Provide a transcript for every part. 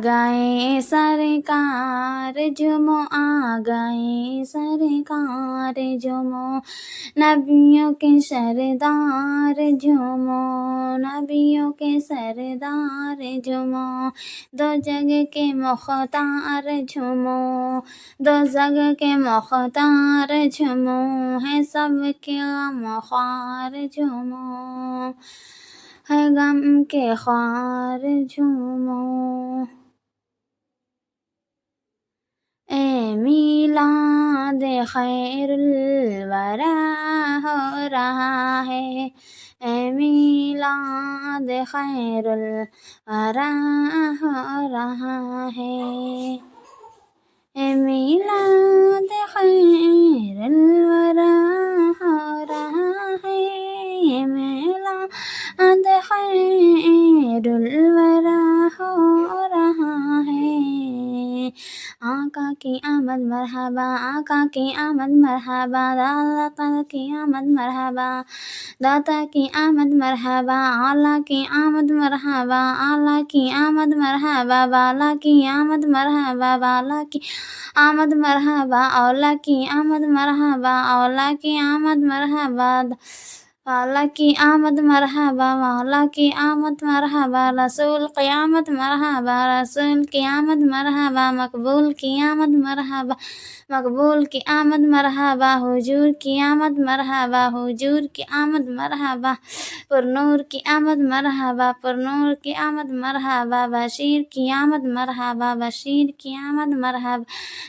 گئے سرکار جھومو آ گئے سرکار جھومو نبیوں کے سردار جھومو نبیوں کے سردار جھومو دو جگ کے مختار جھومو دو جگ کے مختار جھومو ہے سب کے غم خوار جھومو ہے غم کے خوار جھومو اے میلاد خیر الورا ہو رہا ہے اے میلاد خیر الورا ہو رہا ہے اے میلاد خیر الورا ہو رہا ہے اے میلاد خیر الورا ہو رہا ہے آقا کی آمد مرحبا آقا کی آمد مرحبا داتا کی آمد مرحبا داتا کی آمد مرحبا اعلیٰ کی آمد مرحبا اعلیٰ کی آمد مرحبا بالا کی آمد مرحبا بالا کی آمد مرحبا اولا کی آمد مرحبا اولا کی آمد مرحبا والا کی آمد مرحبا والا کی آمد مرحبا رسول قیامت مرحبا رسول کی آمد مرحبا مقبول کی آمد مرحبا مقبول کی آمد مرحبا حضور کی آمد مرحبا حضور کی آمد مرحبا پر نور کی آمد مرحبا پر نور کی آمد مرحبا بشیر کی آمد مرحبا بشیر کی آمد مرحبا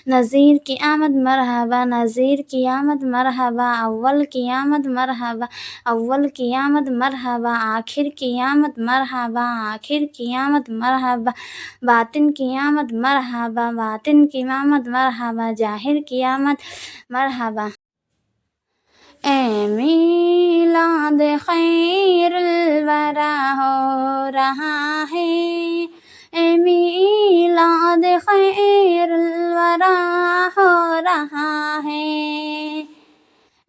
نذیر کی آمد مرحبا نذیر کی آمد مرحبا اول کی آمد مرحبا اول کی آمد مرحبا آخر کی آمد مرحبا آخر کی آمد مرحبا باطن کی آمد مرحبا باطن کی آمد مرحبا ظاہر کی آمد مرحبا اے میلاد خیر الورا ہو رہا ہے اے میلاد خیر الورا ہو رہا ہے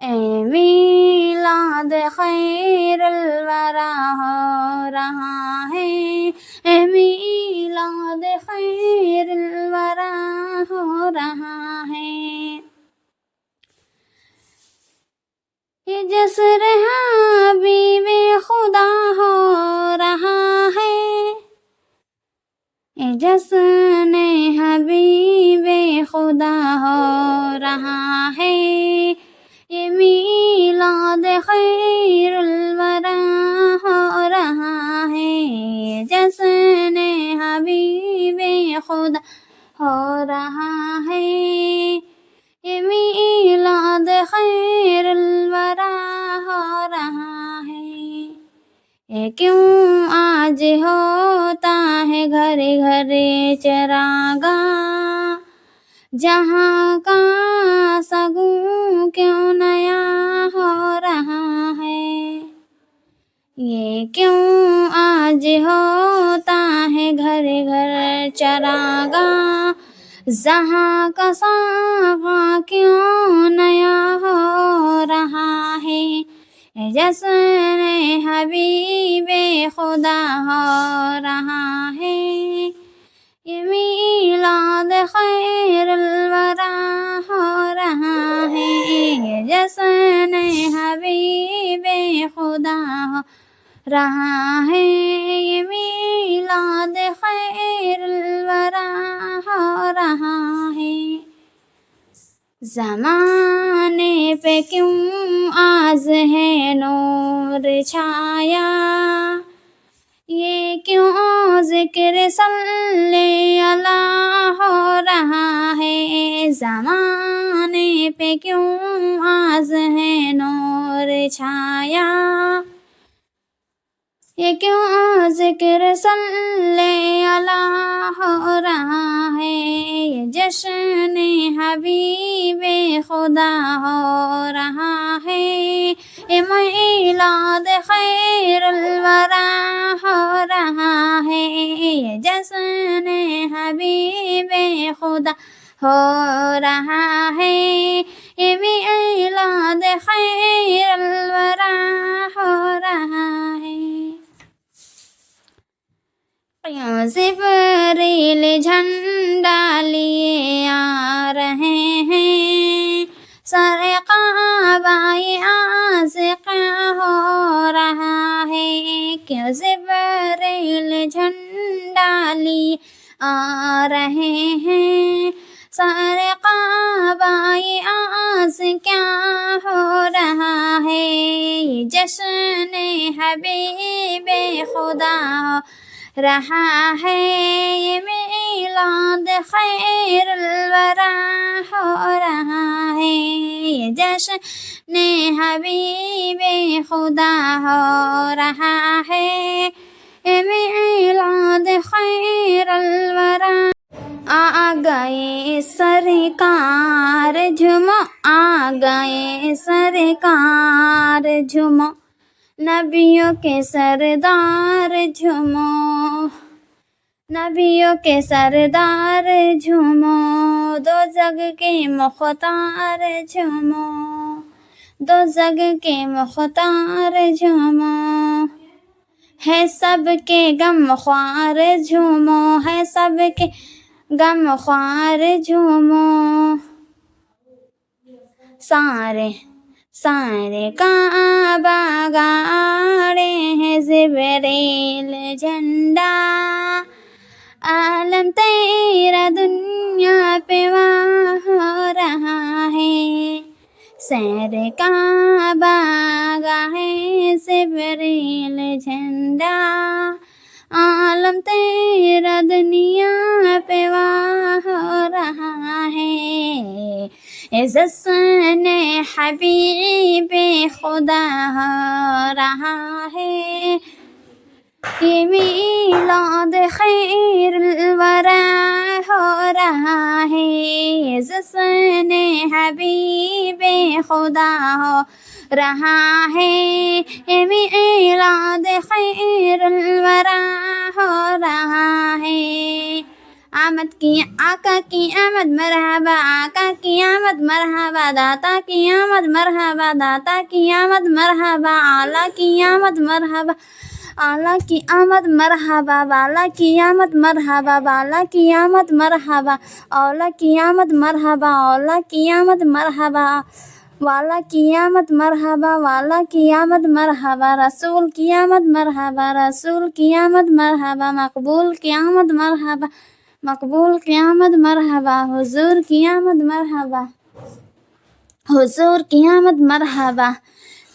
اے میلاد خیر الورا ہو رہا ہے اے میلاد خیر الورا ہو رہا ہے یہ جسر حبیب خدا ہو رہا ہے یہ جشن حبیب خدا ہو رہا ہے یہ میلاد خیر الورا ہو رہا ہے یہ جشن حبیب خدا ہو رہا ہے یہ میلاد خیر الورا ہو رہا ہے یہ کیوں آج ہوتا ہے گھر گھر چراغاں جہاں کا سگوں کیوں نیا ہو رہا ہے یہ کیوں آج ہوتا ہے گھر گھر چراغاں جہاں کا ساغاں کیوں نیا ہو رہا ہے جشن حبیب خدا ہو رہا ہے یہ میلاد خیر الورا ہو رہا ہے یہ جشن حبیب خدا ہو رہا ہے یہ میلاد خیر الورا ہو رہا ہے زمانے پہ کیوں آز ہے نور چھایا یہ کیوں ذکر صلی اللہ ہو رہا ہے زمانے پہ کیوں آز ہے نور چھایا یہ کیوں ذکر صلی اللہ ہو رہا ہے یہ جشن حبیب خدا ہو رہا ہے یہ میلاد خیر الورا ہو رہا ہے یہ جشن حبیب خدا ہو رہا ہے یہ میلاد خیر الورا ہو رہا ہے کیوں جبریل جھنڈا لیے آ رہے ہیں، سر کعبہ عاشق ہو رہا ہے، کیوں جبریل جھنڈا لیے آ رہے ہیں، سر کعبہ عاشق کیا ہو رہا ہے، یہ جشن حبیب خدا ہو رہا ہے، یہ میلاد خیر الورا ہو رہا ہے، یہ جشن حبیب خدا ہو رہا ہے، یہ میلاد خیر الورا۔ آ گئے سرکار جھومو، آ گئے سرکار جھومو، نبیوں کے سردار جھومو، نبیوں کے سردار جھومو، دوزخ کے مختار جھومو، دوزخ کے مختار جھومو، ہے سب کے غم خوار جھومو، ہے سب کے غم خوار جھومو، سارے کعبہ گاڑے ہیں جبریل جھنڈا، عالم تیرا دنیا پہ وہاں ہو رہا ہے، سیر کعبہ گاہے جبریل جھنڈا، عالم تیرا دنیا پہ وہاں ہو رہا ہے، جشن حبیب خدا ہو رہا ہے، یہ میلاد خیر الورا ہو رہا ہے، جشن حبیب خدا ہو رہا ہے، یہ میلاد خیر الورا ہو رہا ہے، آمد کی آقا کی آمد مرحبا، آقا کی آمد مرحبا، داتا کی آمد مرحبا، داتا کی آمد مرحبا، اعلیٰ کی آمد مرحبا، اعلیٰ کی آمد مرحبا، بالا کی آمد مرحبا، بالا کی آمد مرحبا، اولا کی آمد مرحبا، اولا کی آمد مرحبا، والا کی آمد مرحبا، والا کی آمد مرحبا، رسول کی آمد مرحبا، رسول کی آمد مرحبا، مقبول کی آمد مرحبا، مقبول کی آمد مرحبا، حضور کی آمد مرحبا، حضور کی آمد مرحبا،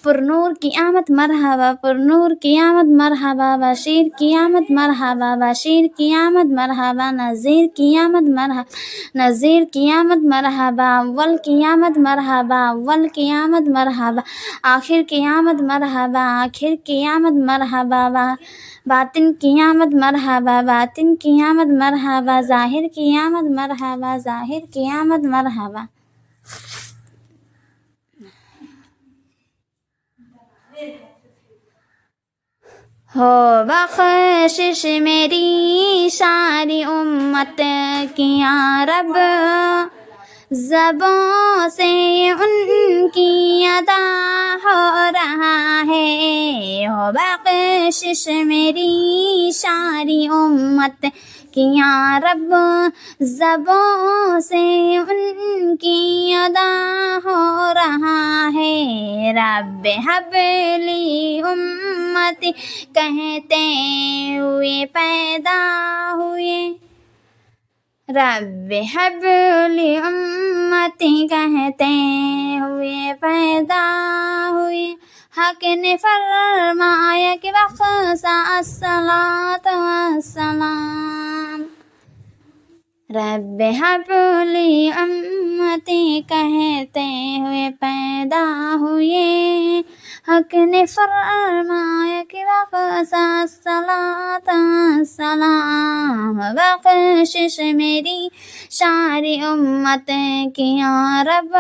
پرنور کی آمد مرحبا، پرنور کی آمد مرحبا، بشیر کی آمد مرحبا، بشیر کی آمد مرحبا، نذیر کی آمد مرحبا، نذیر کی آمد مرحبا، اول کی آمد مرحبا، اول کی آمد مرحبا، آخر کی آمد مرحبا، آخر کی آمد مرحبا، باطن کی آمد مرحبا، باطن کی آمد مرحبا، ظاہر کی آمد مرحبا، ظاہر کی آمد مرحبا۔ ہو بخشش میری ساری امت کی یا رب، زبوں سے ان کی ادا ہو رہا ہے، ہو بخشش میری ساری امت کی یا رب، زبوں سے ان کی ادا ہو رہا ہے، رب حب لی امتی کہتے ہوئے پیدا ہوئے، رب حب لی امتی کہتے ہوئے پیدا ہوئے، حق نے فرمایا کہ بخشا الصلاۃ والسلام، رب حب لی امتی کہتے ہوئے پیدا ہوئے، حق نے فرمایا کہ بخشا الصلاۃ والسلام، بخشش میری ساری امت کی یا رب،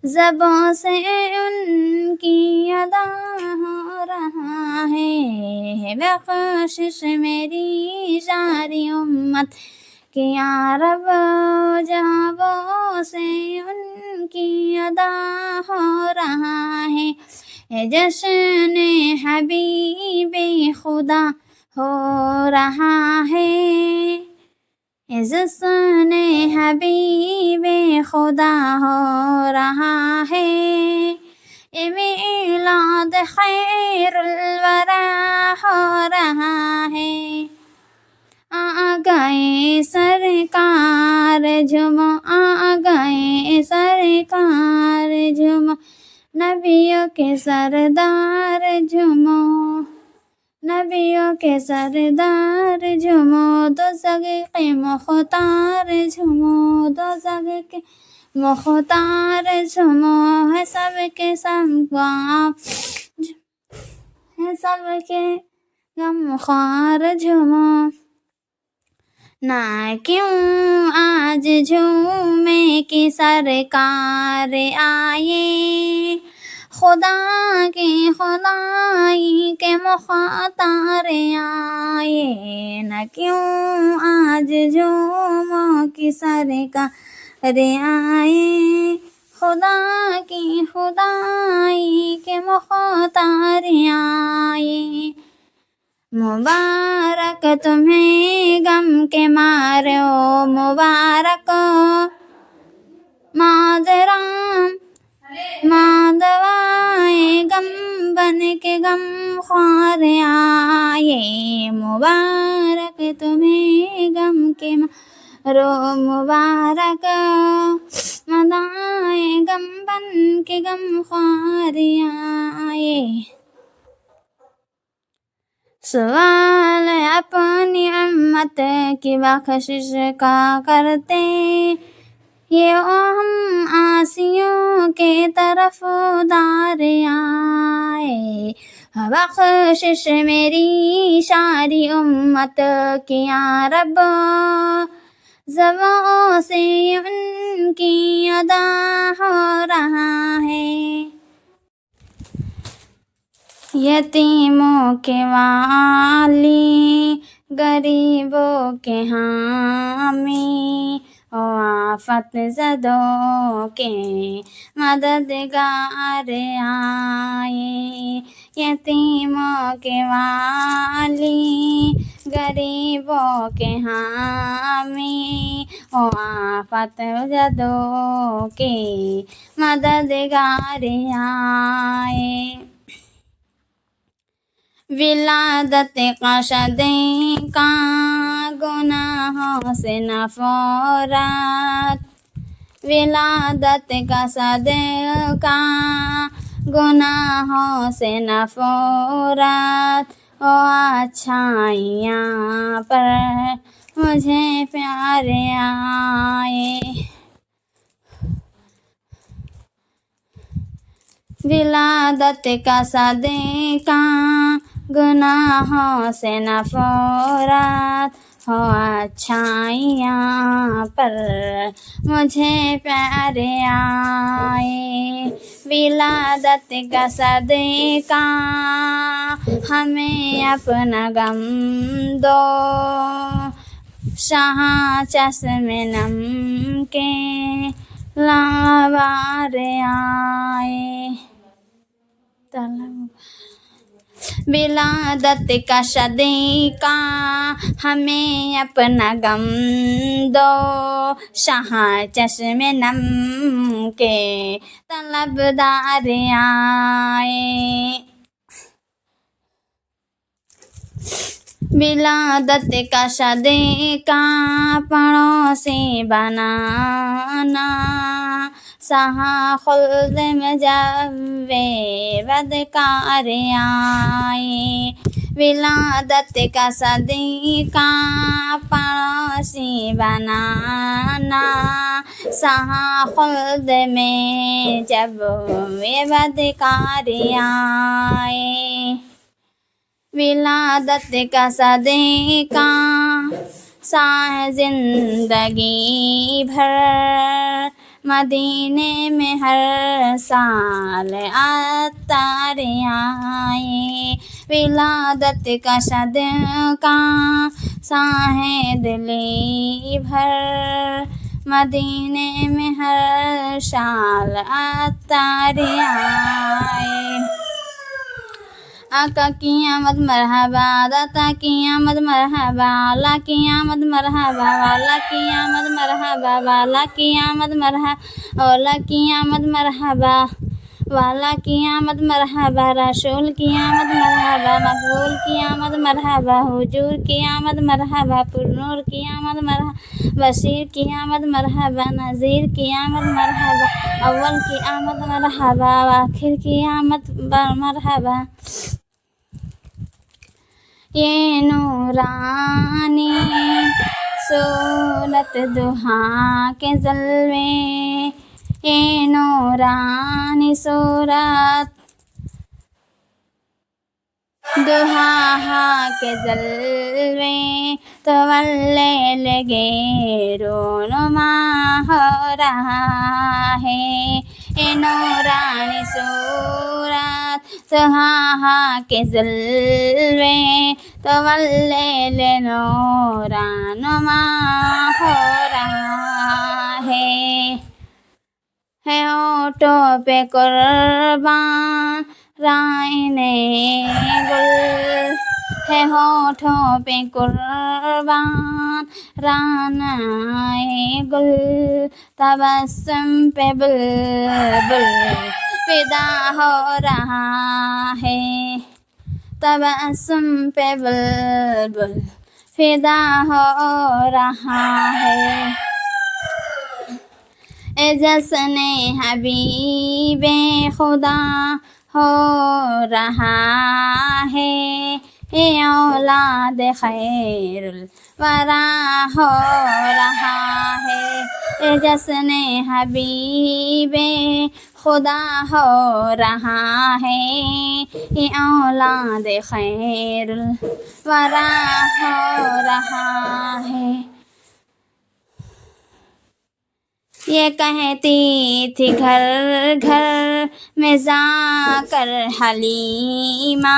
زبوں سے ان کی ادا ہو رہا ہے، بخشش میری ساری امت کی یا رب، زبوں سے ان کی ادا ہو رہا ہے، جشن حبیب خدا ہو رہا ہے، حسن حبیب خدا ہو رہا ہے، یہ میلاد خیر الورا ہو رہا ہے۔ آ گئے سرکار جھومو، آ گئے سرکار جھومو، نبیوں کے سردار جھومو، نبیوں کے سردار جھومو، دوزخ کے مختار جھومو، دوزخ کے مختار جھومو، ہے سب کے سب ہے سب کے غمخوار جھومو۔ نہ کیوں آج جھومے کی سرکار آئے، خدا کی خدائی کے مختار آئے، نہ کیوں آج جھوموں کی سرکار آئے، خدا کی خدائی کے مختار آئے۔ مبارک تمہیں غم کے مارو، مبارک مادرام مادوائے غم بن کے غم خوار آئے، مبارک تمہیں غم کے مارو، مبارک مادوائے غم بن کے غم خوار آئے۔ سوال اپنی امت کی بخشش کا کرتے، یہ ہم عاصیوں کے طرف دار آئے، بخشش میری ساری امت کی یا رب، زبوں سے ان کی ادا ہو رہا ہے۔ یتیموں کے والی، غریبوں کے حامی، آفت زدوں کے مددگار آئے، یتیموں کے والی، غریبوں کے حامی، آفت زدوں کے مددگار آئے۔ ولادت کا صدقہ گناہوں سے نفرت، ولادت کا صدقہ گناہوں سے نفرت، اچھائیاں پر مجھے پیار آئے، ولادت کا صدقہ گناہوں سے نفرت، ہو اچھائیاں پر مجھے پیار آئے، ولادت کا صدقہ ہمیں اپنا غم دو، شاہ چشم نم کے لاوار آئے۔ ولادت کا صدقہ ہمیں اپنا غم دو، شاہ چشم نم کے طلبدار آئے، ولادت کا صدقہ پڑوسی بنانا، شاہ خلد میں جب بدکار آئے، ولادت کا صدقہ پڑوسی بنانا، شاہ خلد میں جب بدکار آئے، ولادت کا صدقہ شاہ زندگی بھر مدینے میں ہر سال عطار آئے، ولادت کا صدقہ شاہ دلی بھر مدینے میں ہر سال عطار آئے، آقا کی آمد مرحبا، داتا کی آمد مرحبا، اللہ کی آمد مرحبا، والا کی آمد مرحبا، والا کی آمد مرحبا، اولا کی آمد مرحبا، والا کی آمد مرحبا، رسول کی آمد مرحبا، مقبول کی آمد مرحبا، حضور کی آمد مرحبا، پرنور کی آمد مرحبا، بشیر کی آمد مرحبا، نذیر کی آمد مرحبا، اول کی آمد مرحبا، آخر کی آمد مرحبا۔ یہ نورانی صورت دہا کے جلوے، یہ نورانی صورت دہا کے جلوے، تو واللیل لگے رونما ہو رہا ہے، یہ نورانی صورت دہا کے جلوے، تو واللیل نورانما ہو رہا ہے ہونٹوں پہ قربان رائنے گل، ہے ہونٹوں پہ قربان رانائے گل، تبسم پہ بلبل فدا ہو رہا ہے، تبسم پہ بلبل فدا ہو رہا ہے۔ اے جشن حبیب خدا ہو رہا ہے، اے اولاد خیر الورا ہو رہا ہے، اے جشن حبیب خدا ہو رہا ہے، اے اولاد خیر الورا ہو رہا ہے۔ یہ کہتی تھی گھر گھر میں جا کر حلیمہ،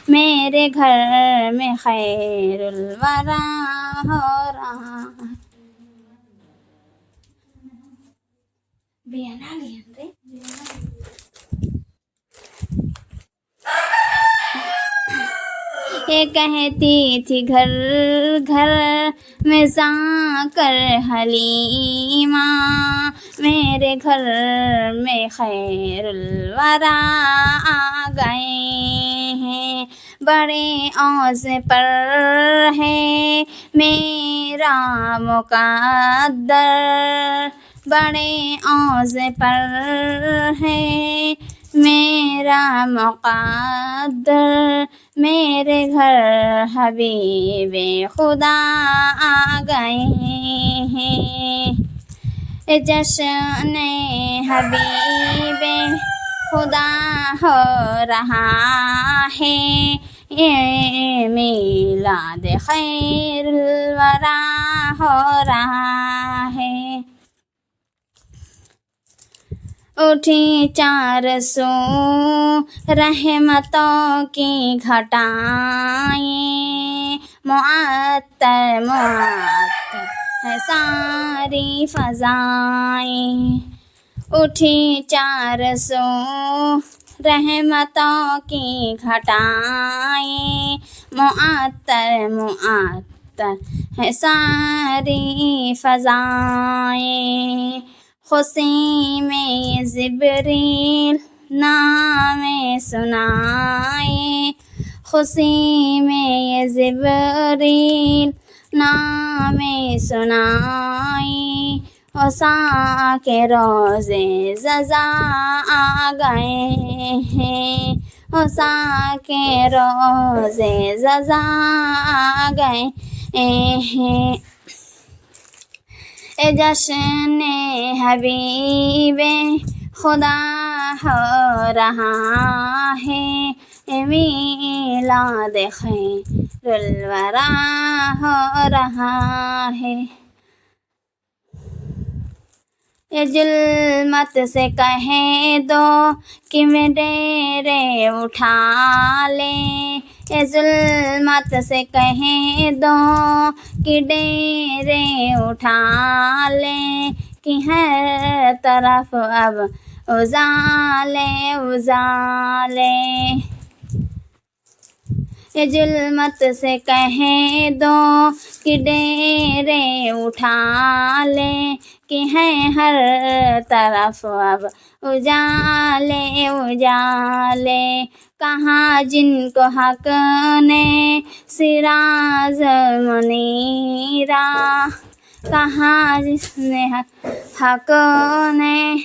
میرے گھر میں خیر الورا ہو رہا ہے۔ یہ کہتی تھی گھر گھر میں جا کر حلیمہ، میرے گھر میں خیر الورا آ گئے ہیں، بڑے عوض پر ہے میرا مقدر، بڑے عوض پر ہے میرا مقدر، میرے گھر حبیب خدا آ گئے ہیں، جشن حبیب خدا ہو رہا ہے، یہ میلاد خیر الورا ہو رہا ہے۔ اٹھی 400 رحمتوں کی گھٹائیں، معطر معطر ہے ساری فضائیں، اٹھی 400 رحمتوں کی گھٹائیں، معطر معطر ہے ساری فضائیں، خوشی میں جبریل نام سنائے، خوشی میں جبریل نام سنائے، عصا کے روزے جزا آ گئے ہیں، عصا کے روزے جزا آ گئے ہیں، اے جشن حبیب خدا ہو رہا ہے، اے میلاد خیر الورا ہو رہا ہے۔ یہ ظلمت سے کہہ دو کہ میں ڈیرے اٹھا لیں، یہ ظلمت سے کہہ دو کہ ڈیرے اٹھا لیں، کہ ہر طرف اب اجالے اجالے، یہ ظلمت سے کہہ دو کہ ڈیرے اٹھا لے کہ ہیں ہر طرف اب اجالے اجالے، کہاں جن کو حق نے سراج منیرا، کہاں جس نے حق نے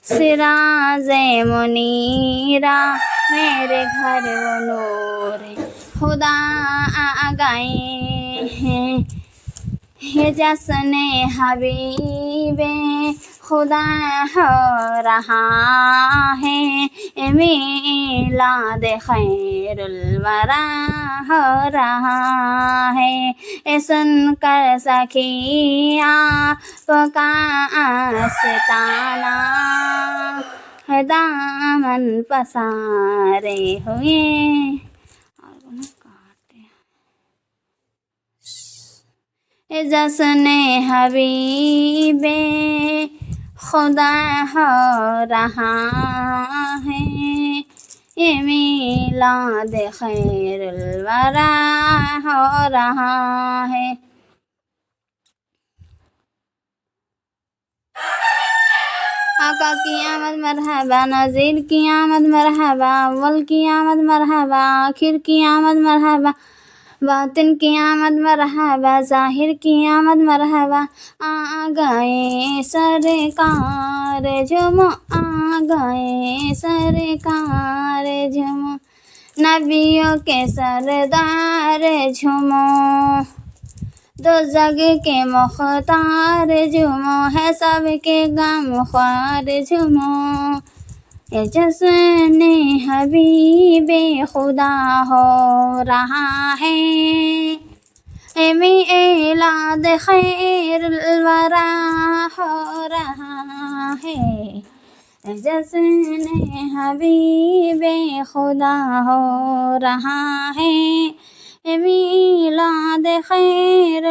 سراج منیرا، میرے گھر وہ نور خدا آ گئے ہیں، یہ جشن حبیب خدا ہو رہا ہے، یہ میلاد خیر الورا ہو رہا ہے، یہ سن کر سخی آپ کا آستانہ ہے دامن پسارے ہوئے۔ یہ جشن حبیب خدا ہو رہا ہے، یہ میلاد خیر الورا ہو رہا ہے۔ آقا کی آمد مرحبا، نذیر کی آمد مرحبا، اول کی آمد مرحبا، آخر کی آمد مرحبا، باطن کی آمد مرحبا، ظاہر کی آمد مرحبا، آ گئے سرکار جھومو، آ گئے سرکار جھومو، نبیوں کے سردار جھومو، دو جگ کے مختار جھومو، ہے سب کے غم خوار جھومو، یہ جشن حبیب خدا ہو رہا ہے، یہ میلاد خیر الورا ہو رہا ہے، یہ جشن حبیب خدا ہو رہا ہے، یہ میلاد خیر